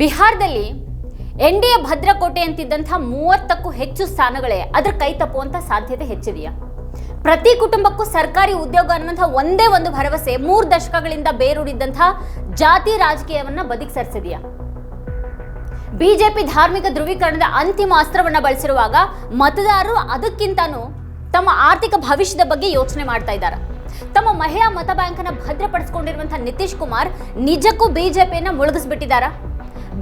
ಬಿಹಾರದಲ್ಲಿ ಎನ್ಡಿಎ ಭದ್ರಕೋಟೆ ಅಂತಿದ್ದಂಥ 30ಕ್ಕೂ ಹೆಚ್ಚು ಸ್ಥಾನಗಳೇ ಅದರ ಕೈ ತಪ್ಪುವಂಥ ಸಾಧ್ಯತೆ ಹೆಚ್ಚಿದೆಯಾ? ಪ್ರತಿ ಕುಟುಂಬಕ್ಕೂ ಸರ್ಕಾರಿ ಉದ್ಯೋಗ ಅನ್ನುವಂಥ ಒಂದೇ ಒಂದು ಭರವಸೆ 3 ದಶಕಗಳಿಂದ ಬೇರೂರಿದ್ದಂಥ ಜಾತಿ ರಾಜಕೀಯವನ್ನ ಬದಿಗೆ ಸರಿಸಿದೆಯಾ? ಬಿಜೆಪಿ ಧಾರ್ಮಿಕ ಧ್ರುವೀಕರಣದ ಅಂತಿಮ ಅಸ್ತ್ರವನ್ನ ಬಳಸಿರುವಾಗ ಮತದಾರರು ಅದಕ್ಕಿಂತನೂ ತಮ್ಮ ಆರ್ಥಿಕ ಭವಿಷ್ಯದ ಬಗ್ಗೆ ಯೋಚನೆ ಮಾಡ್ತಾ ಇದ್ದಾರೆ. ತಮ್ಮ ಮಹಿಳಾ ಮತ ಬ್ಯಾಂಕನ್ನು ಭದ್ರಪಡಿಸಿಕೊಂಡಿರುವಂತಹ ನಿತೀಶ್ ಕುಮಾರ್ ನಿಜಕ್ಕೂ ಬಿಜೆಪಿಯನ್ನ ಮುಳುಗಿಸ್ಬಿಟ್ಟಿದ್ದಾರಾ?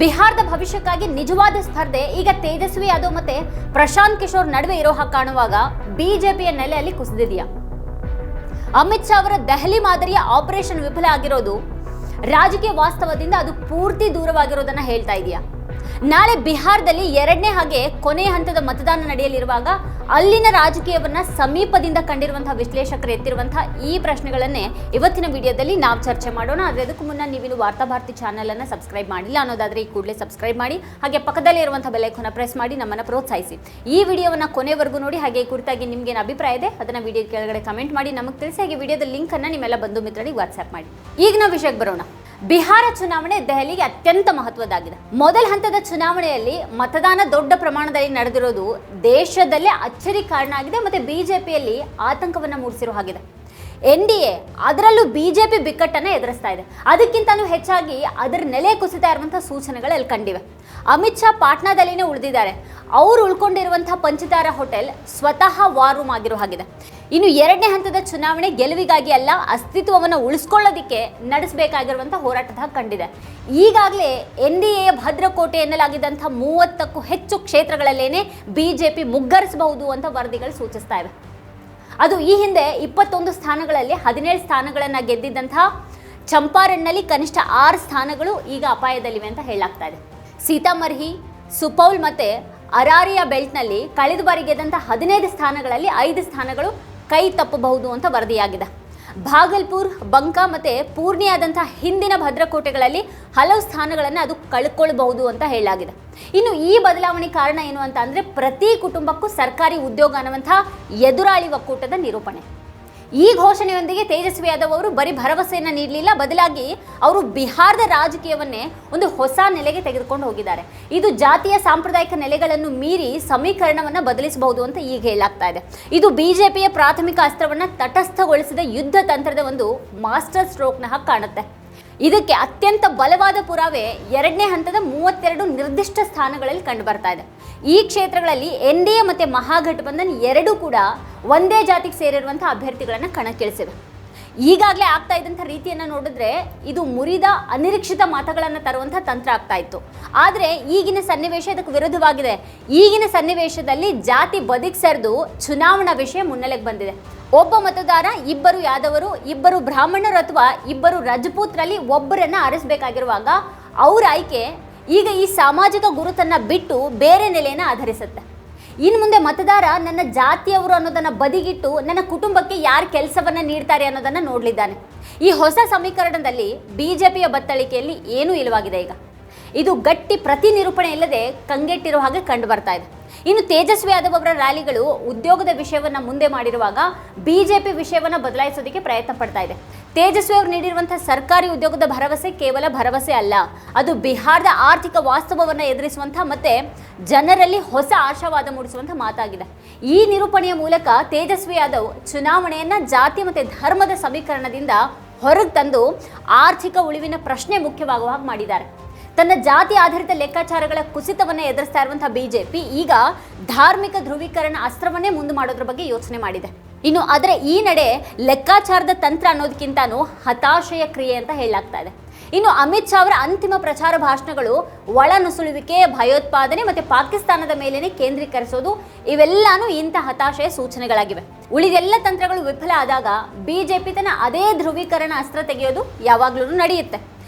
ಬಿಹಾರದ ಭವಿಷ್ಯಕ್ಕಾಗಿ ನಿಜವಾದ ಸ್ಪರ್ಧೆ ಈಗ ತೇಜಸ್ವಿ ಯಾದವ್ ಮತ್ತೆ ಪ್ರಶಾಂತ್ ಕಿಶೋರ್ ನಡುವೆ ಇರೋ ಹಾಗೆ ಕಾಣುವಾಗ ಬಿಜೆಪಿಯ ನೆಲೆಯಲ್ಲಿ ಕುಸಿದಿದೆಯಾ? ಅಮಿತ್ ಶಾ ಅವರ ದೆಹಲಿ ಮಾದರಿಯ ಆಪರೇಷನ್ ವಿಫಲ ಆಗಿರೋದು ರಾಜಕೀಯ ವಾಸ್ತವದಿಂದ ಅದು ಪೂರ್ತಿ ದೂರವಾಗಿರೋದನ್ನ ಹೇಳ್ತಾ ಇದೆಯಾ? ನಾಳೆ ಬಿಹಾರದಲ್ಲಿ 2ನೇ ಹಾಗೆ ಕೊನೆಯ ಹಂತದ ಮತದಾನ ನಡೆಯಲಿರುವಾಗ ಅಲ್ಲಿನ ರಾಜಕೀಯವನ್ನ ಸಮೀಪದಿಂದ ಕಂಡಿರುವಂತಹ ವಿಶ್ಲೇಷಕರು ಎತ್ತಿರುವಂತಹ ಈ ಪ್ರಶ್ನೆಗಳನ್ನೇ ಇವತ್ತಿನ ವಿಡಿಯೋದಲ್ಲಿ ನಾವು ಚರ್ಚೆ ಮಾಡೋಣ. ಆದರೆ ಅದಕ್ಕೂ ಮುನ್ನ ನೀವಿನ್ನು ವಾರ್ತಾಭಾರತಿ ಚಾನೆಲ್ ಅನ್ನು ಸಬ್ಸ್ಕ್ರೈಬ್ ಮಾಡಿಲ್ಲ ಅನ್ನೋದಾದ್ರೆ ಈ ಕೂಡಲೇ ಸಬ್ಸ್ಕ್ರೈಬ್ ಮಾಡಿ, ಹಾಗೆ ಪಕ್ಕದಲ್ಲೇ ಇರುವಂತಹ ಬೆಲ್ ಐಕಾನ್ ಪ್ರೆಸ್ ಮಾಡಿ ನಮ್ಮನ್ನು ಪ್ರೋತ್ಸಾಹಿಸಿ. ಈ ವಿಡಿಯೋವನ್ನ ಕೊನೆವರೆಗೂ ನೋಡಿ. ಹಾಗೆ ಈ ಕುರಿತಾಗಿ ನಿಮ್ಗೆ ಅಭಿಪ್ರಾಯ ಇದೆ ಅದನ್ನ ವಿಡಿಯೋ ಕೆಳಗಡೆ ಕಮೆಂಟ್ ಮಾಡಿ ನಮಗೆ ತಿಳಿಸಿ. ಹಾಗೆ ವಿಡಿಯೋದ ಲಿಂಕ್ ಅನ್ನ ನಿಮ್ಮೆಲ್ಲ ಬಂಧು ಮಿತ್ರರಿಗೆ ವಾಟ್ಸ್ಆಪ್ ಮಾಡಿ. ಈಗ ನಾವು ವಿಷಯಕ್ಕೆ ಬರೋಣ. ಬಿಹಾರ ಚುನಾವಣೆ ದೆಹಲಿಗೆ ಅತ್ಯಂತ ಮಹತ್ವದ್ದಾಗಿದೆ. ಮೊದಲ ಹಂತದ ಚುನಾವಣೆಯಲ್ಲಿ ಮತದಾನ ದೊಡ್ಡ ಪ್ರಮಾಣದಲ್ಲಿ ನಡೆದಿರೋದು ದೇಶದಲ್ಲೇ ಅಚ್ಚರಿ ಕಾರಣ ಆಗಿದೆ ಮತ್ತೆ ಬಿಜೆಪಿಯಲ್ಲಿ ಆತಂಕವನ್ನ ಮೂಡಿಸಿರೋ ಹಾಗಿದೆ. ಎನ್ಡಿಎ ಅದರಲ್ಲೂ ಬಿಜೆಪಿ ಬಿಕ್ಕಟ್ಟನ್ನ ಎದುರಿಸ್ತಾ ಇದೆ. ಅದಕ್ಕಿಂತಲೂ ಹೆಚ್ಚಾಗಿ ಅದರ ನೆಲೆ ಕುಸಿತಾ ಇರುವಂತಹ ಸೂಚನೆಗಳು ಅಲ್ಲಿ ಕಂಡಿವೆ. ಅಮಿತ್ ಶಾ ಪಾಟ್ನಾದಲ್ಲಿನೇ ಉಳಿದಿದ್ದಾರೆ. ಅವರು ಉಳ್ಕೊಂಡಿರುವಂತಹ ಪಂಚತಾರ ಹೋಟೆಲ್ ಸ್ವತಃ ವಾರ್ ರೂಮ್ ಆಗಿರೋ ಹಾಗಿದೆ. ಇನ್ನು 2ನೇ ಹಂತದ ಚುನಾವಣೆ ಗೆಲುವಿಗಾಗಿ ಅಲ್ಲ, ಅಸ್ತಿತ್ವವನ್ನು ಉಳಿಸ್ಕೊಳ್ಳೋದಕ್ಕೆ ನಡೆಸಬೇಕಾಗಿರುವಂತಹ ಹೋರಾಟದ ಕಂಡಿದೆ. ಈಗಾಗಲೇ ಎನ್ಡಿಎ ಭದ್ರಕೋಟೆ ಎನ್ನಲಾಗಿದ್ದಂಥ 30ಕ್ಕೂ ಹೆಚ್ಚು ಕ್ಷೇತ್ರಗಳಲ್ಲೇನೆ ಬಿಜೆಪಿ ಮುಗ್ಗರಿಸಬಹುದು ಅಂತ ವರದಿಗಳು ಸೂಚಿಸ್ತಾ ಇವೆ. ಅದು ಈ ಹಿಂದೆ 21 ಸ್ಥಾನಗಳಲ್ಲಿ 17 ಸ್ಥಾನಗಳನ್ನು ಗೆದ್ದಿದ್ದಂತಹ ಚಂಪಾರಣ್ನಲ್ಲಿ ಕನಿಷ್ಠ 6 ಸ್ಥಾನಗಳು ಈಗ ಅಪಾಯದಲ್ಲಿವೆ ಅಂತ ಹೇಳಲಾಗ್ತಾ ಇದೆ. ಸೀತಾಮರ್ಹಿ, ಸುಪೌಲ್ ಮತ್ತೆ ಅರಾರಿಯಾ ಬೆಲ್ಟ್ನಲ್ಲಿ ಕಳೆದ ಬಾರಿ ಗೆದ್ದಂಥ 15 ಸ್ಥಾನಗಳಲ್ಲಿ 5 ಸ್ಥಾನಗಳು ಕೈ ತಪ್ಪಬಹುದು ಅಂತ ವರದಿಯಾಗಿದೆ. ಭಾಗಲ್ಪುರ್, ಬಂಕಾ ಮತ್ತೆ ಪೂರ್ಣಿಯಾದಂಥ ಹಿಂದಿನ ಭದ್ರಕೋಟೆಗಳಲ್ಲಿ ಹಲವು ಸ್ಥಾನಗಳನ್ನು ಅದು ಕಳ್ಕೊಳ್ಬಹುದು ಅಂತ ಹೇಳಲಾಗಿದೆ. ಇನ್ನು ಈ ಬದಲಾವಣೆ ಕಾರಣ ಏನು ಅಂತ ಅಂದರೆ ಪ್ರತಿ ಕುಟುಂಬಕ್ಕೂ ಸರ್ಕಾರಿ ಉದ್ಯೋಗ ಅನ್ನುವಂಥ ಎದುರಾಳಿ ಒಕ್ಕೂಟದ ನಿರೂಪಣೆ. ಈ ಘೋಷಣೆಯೊಂದಿಗೆ ತೇಜಸ್ವಿ ಯಾದವ್ ಅವರು ಬರೀ ಭರವಸೆಯನ್ನು ನೀಡಲಿಲ್ಲ, ಬದಲಾಗಿ ಅವರು ಬಿಹಾರದ ರಾಜಕೀಯವನ್ನೇ ಒಂದು ಹೊಸ ನೆಲೆಗೆ ತೆಗೆದುಕೊಂಡು ಹೋಗಿದ್ದಾರೆ. ಇದು ಜಾತಿಯ ಸಾಂಪ್ರದಾಯಿಕ ನೆಲೆಗಳನ್ನು ಮೀರಿ ಸಮೀಕರಣವನ್ನು ಬದಲಿಸಬಹುದು ಅಂತ ಈಗ ಹೇಳಲಾಗ್ತಾ ಇದೆ. ಇದು ಬಿಜೆಪಿಯ ಪ್ರಾಥಮಿಕ ಅಸ್ತ್ರವನ್ನು ತಟಸ್ಥಗೊಳಿಸಿದ ಯುದ್ಧ ತಂತ್ರದ ಒಂದು ಮಾಸ್ಟರ್ ಸ್ಟ್ರೋಕ್ನ ಹಾಗೆ ಕಾಣುತ್ತೆ. ಇದಕ್ಕೆ ಅತ್ಯಂತ ಬಲವಾದ ಪುರಾವೆ 2ನೇ ಹಂತದ 32 ನಿರ್ದಿಷ್ಟ ಸ್ಥಾನಗಳಲ್ಲಿ ಕಂಡು ಬರ್ತಾ ಇದೆ. ಈ ಕ್ಷೇತ್ರಗಳಲ್ಲಿ ಎನ್ಡಿಎ ಮತ್ತು ಮಹಾಗಠಬಂಧನ್ ಎರಡೂ ಕೂಡ ಒಂದೇ ಜಾತಿಗೆ ಸೇರಿರುವಂಥ ಅಭ್ಯರ್ಥಿಗಳನ್ನು ಕಣಕ್ಕಿಳಿಸಿವೆ. ಈಗಾಗಲೇ ಆಗ್ತಾ ಇದ್ದಂಥ ರೀತಿಯನ್ನು ನೋಡಿದ್ರೆ ಇದು ಮುರಿದ ಅನಿರೀಕ್ಷಿತ ಮತಗಳನ್ನು ತರುವಂಥ ತಂತ್ರ ಆಗ್ತಾ ಇತ್ತು. ಆದರೆ ಈಗಿನ ಸನ್ನಿವೇಶ ಇದಕ್ಕೆ ವಿರುದ್ಧವಾಗಿದೆ. ಈಗಿನ ಸನ್ನಿವೇಶದಲ್ಲಿ ಜಾತಿ ಬದಿಗೆ ಸರಿದು ಚುನಾವಣಾ ವಿಷಯ ಮುನ್ನೆಲೆಗೆ ಬಂದಿದೆ. ಒಬ್ಬ ಮತದಾರ 2 ಯಾದವರು, 2 ಬ್ರಾಹ್ಮಣರು ಅಥವಾ 2 ರಜಪೂತ್ರಲ್ಲಿ ಒಬ್ಬರನ್ನ ಆರಿಸಬೇಕಾಗಿರುವಾಗ ಅವರ ಆಯ್ಕೆ ಈಗ ಈ ಸಾಮಾಜಿಕ ಗುರುತನ್ನು ಬಿಟ್ಟು ಬೇರೆ ನೆಲೆಯನ್ನು ಆಧರಿಸುತ್ತೆ. ಇನ್ನು ಮುಂದೆ ಮತದಾರ ನನ್ನ ಜಾತಿಯವರು ಅನ್ನೋದನ್ನು ಬದಿಗಿಟ್ಟು ನನ್ನ ಕುಟುಂಬಕ್ಕೆ ಯಾರು ಕೆಲಸವನ್ನು ನೀಡ್ತಾರೆ ಅನ್ನೋದನ್ನು ನೋಡಲಿದ್ದಾನೆ. ಈ ಹೊಸ ಸಮೀಕರಣದಲ್ಲಿ ಬಿಜೆಪಿಯ ಬತ್ತಳಿಕೆಯಲ್ಲಿ ಏನೂ ಇಲ್ಲವಾಗಿದೆ. ಈಗ ಇದು ಗಟ್ಟಿ ಪ್ರತಿ ನಿರೂಪಣೆ ಇಲ್ಲದೆ ಕಂಗೆಟ್ಟಿರೋ ಹಾಗೆ ಕಂಡು ಬರ್ತಾ ಇದೆ. ಇನ್ನು ತೇಜಸ್ವಿ ಯಾದವ್ ಅವರ ರ್ಯಾಲಿಗಳು ಉದ್ಯೋಗದ ವಿಷಯವನ್ನು ಮುಂದೆ ಮಾಡಿರುವಾಗ ಬಿಜೆಪಿ ವಿಷಯವನ್ನು ಬದಲಾಯಿಸೋದಕ್ಕೆ ಪ್ರಯತ್ನ ಪಡ್ತಾ ಇದೆ. ತೇಜಸ್ವಿ ಅವರು ನೀಡಿರುವಂತಹ ಸರ್ಕಾರಿ ಉದ್ಯೋಗದ ಭರವಸೆ ಕೇವಲ ಭರವಸೆ ಅಲ್ಲ, ಅದು ಬಿಹಾರದ ಆರ್ಥಿಕ ವಾಸ್ತವವನ್ನು ಎದುರಿಸುವಂಥ ಮತ್ತೆ ಜನರಲ್ಲಿ ಹೊಸ ಆಶಾವಾದ ಮೂಡಿಸುವಂಥ ಮಾತಾಗಿದೆ. ಈ ನಿರೂಪಣೆಯ ಮೂಲಕ ತೇಜಸ್ವಿ ಯಾದವ್ ಚುನಾವಣೆಯನ್ನು ಜಾತಿ ಮತ್ತು ಧರ್ಮದ ಸಮೀಕರಣದಿಂದ ಹೊರಗೆ ತಂದು ಆರ್ಥಿಕ ಉಳಿವಿನ ಪ್ರಶ್ನೆ ಮುಖ್ಯವಾಗುವ ಹಾಗೆ ಮಾಡಿದ್ದಾರೆ. ತನ್ನ ಜಾತಿ ಆಧಾರಿತ ಲೆಕ್ಕಾಚಾರಗಳ ಕುಸಿತವನ್ನು ಎದುರಿಸ್ತಾ ಇರುವಂತಹ ಬಿಜೆಪಿ ಈಗ ಧಾರ್ಮಿಕ ಧ್ರುವೀಕರಣ ಅಸ್ತ್ರವನ್ನೇ ಮುಂದೆ ಮಾಡೋದ್ರ ಬಗ್ಗೆ ಯೋಚನೆ ಮಾಡಿದೆ. ಇನ್ನು ಅದರ ಈ ನಡೆ ಲೆಕ್ಕಾಚಾರದ ತಂತ್ರ ಅನ್ನೋದಕ್ಕಿಂತನೂ ಹತಾಶೆಯ ಕ್ರಿಯೆ ಅಂತ ಹೇಳಲಾಗ್ತಾ ಇದೆ. ಇನ್ನು ಅಮಿತ್ ಶಾ ಅವರ ಅಂತಿಮ ಪ್ರಚಾರ ಭಾಷಣಗಳು ಒಳನುಸುಳುವಿಕೆ, ಭಯೋತ್ಪಾದನೆ ಮತ್ತು ಪಾಕಿಸ್ತಾನದ ಮೇಲೇನೆ ಕೇಂದ್ರೀಕರಿಸೋದು ಇವೆಲ್ಲಾನು ಇಂಥ ಹತಾಶೆಯ ಸೂಚನೆಗಳಾಗಿವೆ. ಉಳಿದೆಲ್ಲ ತಂತ್ರಗಳು ವಿಫಲ ಆದಾಗ ಬಿಜೆಪಿ ತನ್ನ ಅದೇ ಧ್ರುವೀಕರಣ ಅಸ್ತ್ರ ತೆಗೆಯೋದು ಯಾವಾಗಲೂ ನಡೆಯುತ್ತೆ.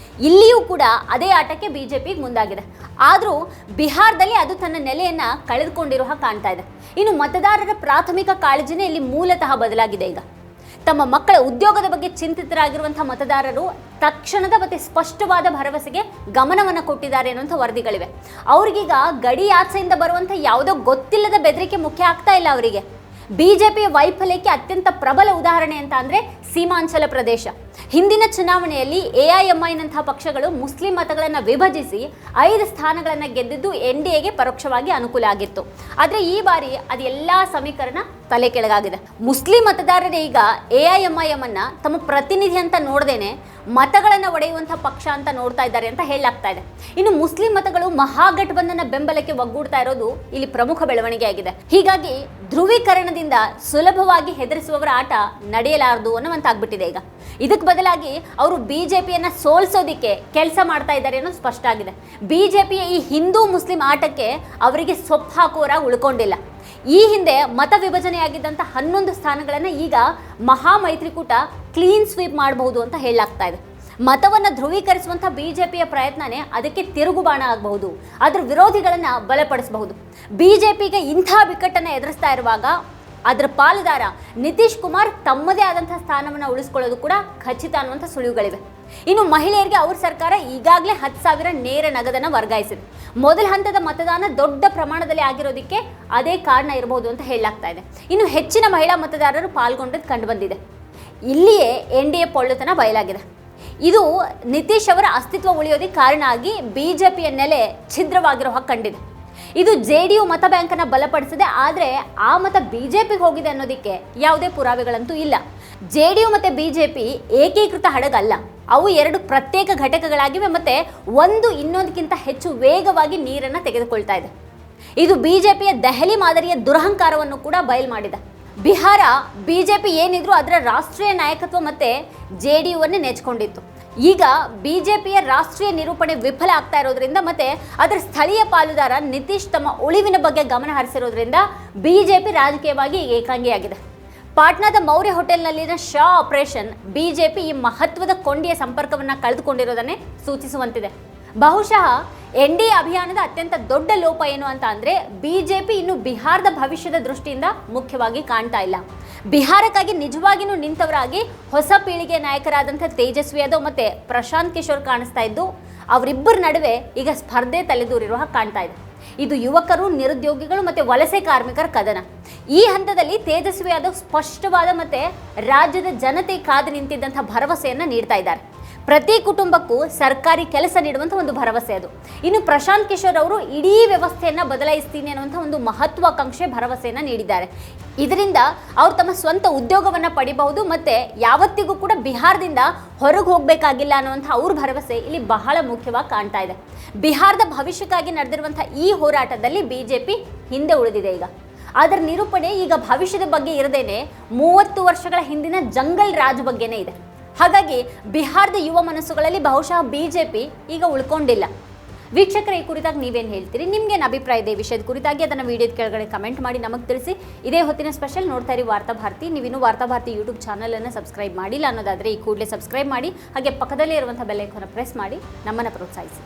ಇಲ್ಲಿಯೂ ಕೂಡ ಅದೇ ಆಟಕ್ಕೆ ಬಿಜೆಪಿ ಮುಂದಾಗಿದೆ. ಆದರೂ ಬಿಹಾರದಲ್ಲಿ ಅದು ತನ್ನ ನೆಲೆಯನ್ನು ಕಳೆದುಕೊಂಡಿರೋ ಹಾಗೆ ಕಾಣ್ತಾ ಇದೆ. ಇನ್ನು ಮತದಾರರ ಪ್ರಾಥಮಿಕ ಕಾಳಜಿನೇ ಇಲ್ಲಿ ಮೂಲತಃ ಬದಲಾಗಿದೆ. ಈಗ ತಮ್ಮ ಮಕ್ಕಳ ಉದ್ಯೋಗದ ಬಗ್ಗೆ ಚಿಂತಿತರಾಗಿರುವಂಥ ಮತದಾರರು ತಕ್ಷಣದ ಮತ್ತು ಸ್ಪಷ್ಟವಾದ ಭರವಸೆಗೆ ಗಮನವನ್ನು ಕೊಟ್ಟಿದ್ದಾರೆ ಅನ್ನುವಂಥ ವರದಿಗಳಿವೆ. ಅವ್ರಿಗೀಗ ಗಡಿ ಆಚೆಯಿಂದ ಬರುವಂಥ ಯಾವುದೋ ಗೊತ್ತಿಲ್ಲದ ಬೆದರಿಕೆ ಮುಖ್ಯ ಆಗ್ತಾ ಇಲ್ಲ. ಅವರಿಗೆ ಬಿಜೆಪಿಯ ವೈಫಲ್ಯಕ್ಕೆ ಅತ್ಯಂತ ಪ್ರಬಲ ಉದಾಹರಣೆ ಅಂತ ಅಂದ್ರೆ ಸೀಮಾಂಚಲ ಪ್ರದೇಶ. ಹಿಂದಿನ ಚುನಾವಣೆಯಲ್ಲಿ ಎಐಎಂಐನಂತಹ ಪಕ್ಷಗಳು ಮುಸ್ಲಿಂ ಮತಗಳನ್ನು ವಿಭಜಿಸಿ 5 ಸ್ಥಾನಗಳನ್ನು ಗೆದ್ದಿದ್ದು ಎನ್ಡಿಎಗೆ ಪರೋಕ್ಷವಾಗಿ ಅನುಕೂಲ ಆಗಿತ್ತು. ಆದರೆ ಈ ಬಾರಿ ಅದೆಲ್ಲ ಸಮೀಕರಣ ತಲೆ ಕೆಳಗಾಗಿದೆ. ಮುಸ್ಲಿಂ ಮತದಾರರೇ ಈಗ ಎಐಎಂಐಎಂ ಅನ್ನ ತಮ್ಮ ಪ್ರತಿನಿಧಿ ಅಂತ ನೋಡದೇನೆ ಮತಗಳನ್ನು ಒಡೆಯುವಂತಹ ಪಕ್ಷ ಅಂತ ನೋಡ್ತಾ ಇದ್ದಾರೆ ಅಂತ ಹೇಳಲಾಗ್ತಾ ಇದೆ. ಇನ್ನು ಮುಸ್ಲಿಂ ಮತಗಳು ಮಹಾಗಠಬಂಧನ ಬೆಂಬಲಕ್ಕೆ ಒಗ್ಗೂಡ್ತಾ ಇರೋದು ಇಲ್ಲಿ ಪ್ರಮುಖ ಬೆಳವಣಿಗೆ ಆಗಿದೆ. ಹೀಗಾಗಿ ಧ್ರುವೀಕರಣದಿಂದ ಸುಲಭವಾಗಿ ಹೆದರಿಸುವವರ ಆಟ ನಡೆಯಲಾರದು ಅನ್ನುವಂತಾಗ್ಬಿಟ್ಟಿದೆ. ಈಗ ಇದಕ್ಕೆ ಬದಲಾಗಿ ಅವರು ಬಿಜೆಪಿಯನ್ನ ಸೋಲಿಸೋದಿಕ್ಕೆ ಕೆಲಸ ಮಾಡ್ತಾ ಇದ್ದಾರೆ ಅನ್ನೋದು ಸ್ಪಷ್ಟ ಆಗಿದೆ. ಬಿಜೆಪಿಯ ಈ ಹಿಂದೂ ಮುಸ್ಲಿಂ ಆಟಕ್ಕೆ ಅವರಿಗೆ ಸೊಪ್ಪು ಹಾಕುವರಾಗಿ ಉಳ್ಕೊಂಡಿಲ್ಲ. ಈ ಹಿಂದೆ ಮತ ವಿಭಜನೆಯಾಗಿದ್ದಂಥ 11 ಸ್ಥಾನಗಳನ್ನು ಈಗ ಮಹಾಮೈತ್ರಿಕೂಟ ಕ್ಲೀನ್ ಸ್ವೀಪ್ ಮಾಡಬಹುದು ಅಂತ ಹೇಳಲಾಗ್ತಾ ಇದೆ. ಮತವನ್ನು ಧ್ರುವೀಕರಿಸುವಂಥ ಬಿಜೆಪಿಯ ಪ್ರಯತ್ನನೇ ಅದಕ್ಕೆ ತಿರುಗುಬಾಣ ಆಗಬಹುದು, ಅದರ ವಿರೋಧಿಗಳನ್ನು ಬಲಪಡಿಸಬಹುದು. ಬಿಜೆಪಿಗೆ ಇಂಥ ಬಿಕ್ಕಟ್ಟನ್ನು ಎದುರಿಸ್ತಾ ಇರುವಾಗ ಅದರ ಪಾಲುದಾರ ನಿತೀಶ್ ಕುಮಾರ್ ತಮ್ಮದೇ ಆದಂತಹ ಸ್ಥಾನವನ್ನು ಉಳಿಸ್ಕೊಳ್ಳೋದು ಕೂಡ ಖಚಿತ ಅನ್ನುವಂಥ ಸುಳಿವುಗಳಿವೆ. ಇನ್ನು ಮಹಿಳೆಯರಿಗೆ ಅವ್ರ ಸರ್ಕಾರ ಈಗಾಗಲೇ 10,000 ನೇರ ನಗದನ್ನು ವರ್ಗಾಯಿಸಿದೆ. ಮೊದಲ ಹಂತದ ಮತದಾನ ದೊಡ್ಡ ಪ್ರಮಾಣದಲ್ಲಿ ಆಗಿರೋದಕ್ಕೆ ಅದೇ ಕಾರಣ ಇರಬಹುದು ಅಂತ ಹೇಳಲಾಗ್ತಾ ಇದೆ. ಇನ್ನು ಹೆಚ್ಚಿನ ಮಹಿಳಾ ಮತದಾರರು ಪಾಲ್ಗೊಂಡದ್ದು ಕಂಡು ಬಂದಿದೆ. ಇಲ್ಲಿಯೇ ಎನ್ಡಿಎ ಪೊಳ್ಳುತನ ಬಯಲಾಗಿದೆ. ಇದು ನಿತೀಶ್ ಅವರ ಅಸ್ತಿತ್ವ ಉಳಿಯೋದಕ್ಕೆ ಕಾರಣ ಆಗಿ ಬಿಜೆಪಿಯ ನೆಲೆ ಛಿದ್ರವಾಗಿರೋ ಹಾಗೆ ಕಂಡಿದೆ. ಇದು ಜೆಡಿಯು ಮತ ಬ್ಯಾಂಕನ್ನು ಬಲಪಡಿಸಿದೆ. ಆದರೆ ಆ ಮತ ಬಿಜೆಪಿಗೆ ಹೋಗಿದೆ ಅನ್ನೋದಕ್ಕೆ ಯಾವುದೇ ಪುರಾವೆಗಳಂತೂ ಇಲ್ಲ. ಜೆಡಿಯು ಮತ್ತು ಬಿಜೆಪಿ ಏಕೀಕೃತ ಹಡಗಲ್ಲ, ಅವು 2 ಪ್ರತ್ಯೇಕ ಘಟಕಗಳಾಗಿವೆ. ಮತ್ತೆ ಒಂದು ಇನ್ನೊಂದಕ್ಕಿಂತ ಹೆಚ್ಚು ವೇಗವಾಗಿ ನೀರನ್ನು ತೆಗೆದುಕೊಳ್ತಾ ಇದೆ. ಇದು ಬಿಜೆಪಿಯ ದೆಹಲಿ ಮಾದರಿಯ ದುರಹಂಕಾರವನ್ನು ಕೂಡ ಬಯಲು ಮಾಡಿದೆ. ಬಿಹಾರ ಬಿಜೆಪಿ ಏನಿದ್ರು ಅದರ ರಾಷ್ಟ್ರೀಯ ನಾಯಕತ್ವ ಮತ್ತೆ ಜೆಡಿಯುವನ್ನೇ ನೆಚ್ಕೊಂಡಿತ್ತು. ಈಗ ಬಿಜೆಪಿಯ ರಾಷ್ಟ್ರೀಯ ನಿರೂಪಣೆ ವಿಫಲ ಆಗ್ತಾ ಇರೋದ್ರಿಂದ ಮತ್ತೆ ಅದರ ಸ್ಥಳೀಯ ಪಾಲುದಾರ ನಿತೀಶ್ ತಮ್ಮ ಉಳಿವಿನ ಬಗ್ಗೆ ಗಮನ ಹರಿಸಿರೋದ್ರಿಂದ ಬಿಜೆಪಿ ರಾಜಕೀಯವಾಗಿ ಏಕಾಂಗಿಯಾಗಿದೆ. ಪಾಟ್ನಾದ ಮೌರ್ಯ ಹೋಟೆಲ್ನಲ್ಲಿನ ಶಾ ಆಪರೇಷನ್ ಬಿಜೆಪಿ ಈ ಮಹತ್ವದ ಕೊಂಡಿಯ ಸಂಪರ್ಕವನ್ನು ಕಳೆದುಕೊಂಡಿರೋದನ್ನೇ ಸೂಚಿಸುವಂತಿದೆ. ಬಹುಶಃ ಎನ್ಡಿಎ ಅಭಿಯಾನದ ಅತ್ಯಂತ ದೊಡ್ಡ ಲೋಪ ಏನು ಅಂತ ಅಂದ್ರೆ ಬಿಜೆಪಿ ಇನ್ನು ಬಿಹಾರದ ಭವಿಷ್ಯದ ದೃಷ್ಟಿಯಿಂದ ಮುಖ್ಯವಾಗಿ ಕಾಣ್ತಾ ಇಲ್ಲ. ಬಿಹಾರಕ್ಕಾಗಿ ನಿಜವಾಗಿಯೂ ನಿಂತವರಾಗಿ ಹೊಸ ಪೀಳಿಗೆ ನಾಯಕರಾದಂಥ ತೇಜಸ್ವಿ ಯಾದವ್ ಮತ್ತೆ ಪ್ರಶಾಂತ್ ಕಿಶೋರ್ ಕಾಣಿಸ್ತಾ ಇದ್ದು, ಅವರಿಬ್ಬರ ನಡುವೆ ಈಗ ಸ್ಪರ್ಧೆ ತಲೆದೂರಿರುವ ಹಾಗೆ ಕಾಣ್ತಾ ಇದೆ. ಇದು ಯುವಕರು, ನಿರುದ್ಯೋಗಿಗಳು ಮತ್ತೆ ವಲಸೆ ಕಾರ್ಮಿಕರ ಕದನ. ಈ ಹಂತದಲ್ಲಿ ತೇಜಸ್ವಿ ಯಾದವ್ ಸ್ಪಷ್ಟವಾದ ಮತ್ತೆ ರಾಜ್ಯದ ಜನತೆ ಕಾದು ನಿಂತಿದ್ದಂಥ ಭರವಸೆಯನ್ನು ನೀಡ್ತಾ ಇದ್ದಾರೆ. ಪ್ರತಿ ಕುಟುಂಬಕ್ಕೂ ಸರ್ಕಾರಿ ಕೆಲಸ ನೀಡುವಂಥ ಒಂದು ಭರವಸೆ ಅದು. ಇನ್ನು ಪ್ರಶಾಂತ್ ಕಿಶೋರ್ ಅವರು ಇಡೀ ವ್ಯವಸ್ಥೆಯನ್ನು ಬದಲಾಯಿಸ್ತೀನಿ ಅನ್ನುವಂಥ ಒಂದು ಮಹತ್ವಾಕಾಂಕ್ಷೆ ಭರವಸೆಯನ್ನು ನೀಡಿದ್ದಾರೆ. ಇದರಿಂದ ಅವರು ತಮ್ಮ ಸ್ವಂತ ಉದ್ಯೋಗವನ್ನು ಪಡಿಬಹುದು ಮತ್ತೆ ಯಾವತ್ತಿಗೂ ಕೂಡ ಬಿಹಾರದಿಂದ ಹೊರಗೆ ಹೋಗಬೇಕಾಗಿಲ್ಲ ಅನ್ನುವಂಥ ಅವ್ರ ಭರವಸೆ ಇಲ್ಲಿ ಬಹಳ ಮುಖ್ಯವಾಗಿ ಕಾಣ್ತಾ ಇದೆ. ಬಿಹಾರದ ಭವಿಷ್ಯಕ್ಕಾಗಿ ನಡೆದಿರುವಂಥ ಈ ಹೋರಾಟದಲ್ಲಿ ಬಿಜೆಪಿ ಹಿಂದೆ ಉಳಿದಿದೆ. ಈಗ ಅದರ ನಿರೂಪಣೆ ಈಗ ಭವಿಷ್ಯದ ಬಗ್ಗೆ ಇರದೇನೆ 30 ವರ್ಷಗಳ ಹಿಂದಿನ ಜಂಗಲ್ ರಾಜ್ ಬಗ್ಗೆನೇ ಇದೆ. ಹಾಗಾಗಿ ಬಿಹಾರದ ಯುವ ಮನಸ್ಸುಗಳಲ್ಲಿ ಬಹುಶಃ ಬಿಜೆಪಿ ಈಗ ಉಳ್ಕೊಂಡಿಲ್ಲ. ವೀಕ್ಷಕರ, ಈ ಕುರಿತಾಗಿ ನೀವೇನು ಹೇಳ್ತೀರಿ? ನಿಮ್ಗೇನು ಅಭಿಪ್ರಾಯ ಇದೆ ಈ ವಿಷಯದ ಕುರಿತಾಗಿ? ಅದನ್ನು ವಿಡಿಯೋದ ಕೆಳಗಡೆ ಕಮೆಂಟ್ ಮಾಡಿ ನಮಗೆ ತಿಳಿಸಿ. ಇದೇ ಹೊತ್ತಿನ ಸ್ಪೆಷಲ್ ನೋಡ್ತಾ ಇರಿ ವಾರ್ತಾಭಾರತಿ. ನೀವಿನ್ನೂ ವಾರ್ತಾಭಾರತಿ ಯೂಟ್ಯೂಬ್ ಚಾನಲನ್ನು ಸಬ್ಸ್ಕ್ರೈಬ್ ಮಾಡಿಲ್ಲ ಅನ್ನೋದಾದರೆ ಈ ಕೂಡಲೇ ಸಬ್ಸ್ಕ್ರೈಬ್ ಮಾಡಿ. ಹಾಗೆ ಪಕ್ಕದಲ್ಲೇ ಇರುವಂಥ ಬೆಲ್ ಐಕಾನ್ ಪ್ರೆಸ್ ಮಾಡಿ ನಮ್ಮನ್ನು ಪ್ರೋತ್ಸಾಹಿಸಿ.